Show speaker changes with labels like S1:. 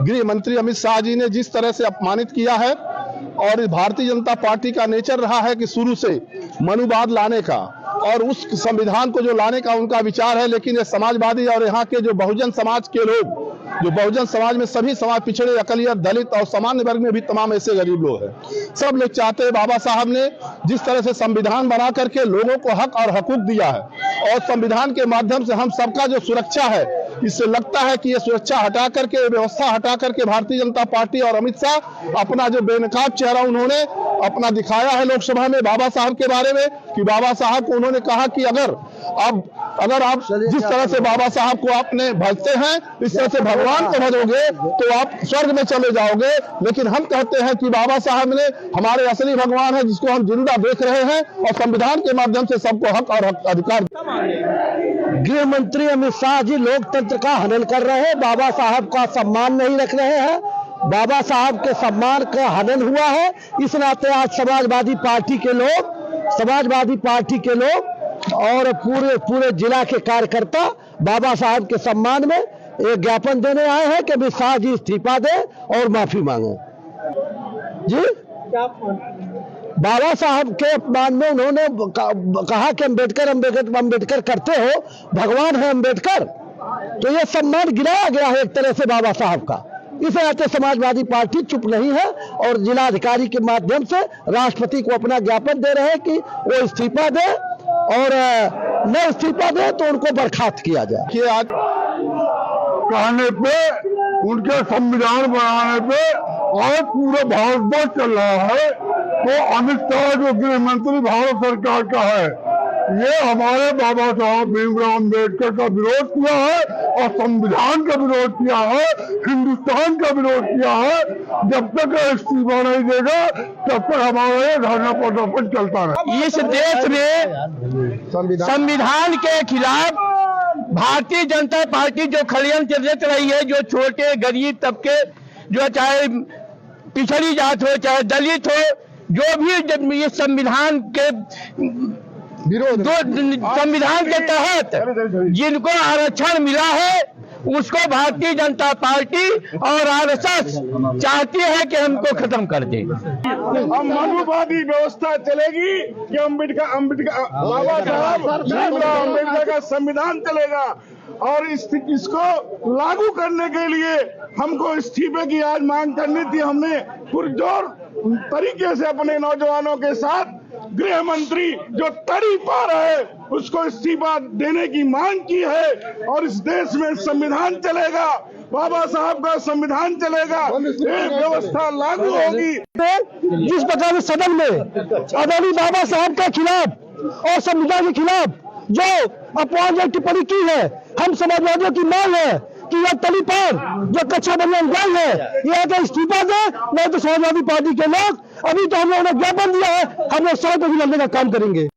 S1: गृह मंत्री अमित शाह जी ने जिस तरह से अपमानित किया है, और भारतीय जनता पार्टी का नेचर रहा है कि शुरू से मनुवाद लाने का और उस संविधान को जो लाने का उनका विचार है, लेकिन ये समाजवादी और यहाँ के जो बहुजन समाज के लोग, जो बहुजन समाज में सभी समाज, पिछड़े, अकलियत, दलित और सामान्य वर्ग में भी तमाम ऐसे गरीब लोग हैं, सब लोग चाहते हैं बाबा साहब ने जिस तरह से संविधान बना करके लोगों को हक और हकूक दिया है, और संविधान के माध्यम से हम सबका जो सुरक्षा है, इससे लगता है कि ये सुरक्षा हटा करके, व्यवस्था हटा करके भारतीय जनता पार्टी और अमित शाह अपना जो बेनकाब चेहरा उन्होंने अपना दिखाया है लोकसभा में बाबा साहब के बारे में, कि बाबा साहब को उन्होंने कहा कि अगर आप जिस तरह से बाबा साहब को आपने भजते हैं, इस तरह से भगवान को भजोगे तो आप स्वर्ग में चले जाओगे। लेकिन हम कहते हैं कि बाबा साहब ने हमारे असली भगवान है, जिसको हम जिंदा देख रहे हैं, और संविधान के माध्यम से सबको हक और अधिकार।
S2: गृह मंत्री अमित शाह जी लोकतंत्र का हनन कर रहे हैं, बाबा साहब का सम्मान नहीं रख रहे हैं। बाबा साहब के सम्मान का हनन हुआ है, इस नाते आज समाजवादी पार्टी के लोग और पूरे जिला के कार्यकर्ता बाबा साहब के सम्मान में एक ज्ञापन देने आए हैं कि अमित शाह जी इस्तीफा दें और माफी मांगे। जी, बाबा साहब के अपमान में उन्होंने कहा कि अंबेडकर करते हो, भगवान है अंबेडकर, तो ये सम्मान गिराया गया है एक तरह से बाबा साहब का। इस नाते समाजवादी पार्टी चुप नहीं है और जिलाधिकारी के माध्यम से राष्ट्रपति को अपना ज्ञापन दे रहे हैं कि वो इस्तीफा दे, और न इस्तीफा दे तो उनको बर्खास्त किया जाए।
S1: कि आज
S3: कहने पे, उनके संविधान बनाने पे आज पूरा भारतवर्ष चल रहा है, तो अमित शाह जो गृह मंत्री भारत सरकार का है, ये हमारे बाबा साहब भीमराव अम्बेडकर का विरोध किया है और संविधान का विरोध किया है, हिंदुस्तान का विरोध किया है। जब तक इस्तीफा नहीं देगा तब तक हमारा ये धरना प्रदर्शन चलता रहे।
S4: इस देश में संविधान के खिलाफ भारतीय जनता पार्टी जो षड्यंत्र रच रही है, जो छोटे गरीब तबके, जो चाहे पिछड़ी जात हो चाहे दलित हो, जो भी इस संविधान के विरोध, संविधान के तहत जिनको आरक्षण मिला है, उसको भारतीय जनता पार्टी और आरएसएस चाहती है कि हमको खत्म कर दे।
S3: मनुवादी व्यवस्था चलेगी कि बाबा साहब भीमराव अम्बेडकर का संविधान चलेगा, और इसको लागू करने के लिए हमको इस्तीफे की आज मांग करनी थी। हमने पुरजोर तरीके से अपने नौजवानों के साथ गृह मंत्री जो तड़ी पा रहे उसको इस्तीफा देने की मांग की है, और इस देश में संविधान चलेगा, बाबा साहब का संविधान चलेगा, एक व्यवस्था लागू होगी।
S2: जिस प्रकार सदन में आदरणीय बाबा साहब के खिलाफ और संविधान के खिलाफ जो अपवाद टिप्पणी की है, हम समाजवादियों की मांग है कि यह तलीपार जो कच्चा बनियान गई है, यह तो इस्तीफा दे, नहीं तो समाजवादी पार्टी के लोग, अभी तो हम लोगों ने ज्ञापन दिया है, हम लोग सड़क पर भी लड़ने का काम करेंगे।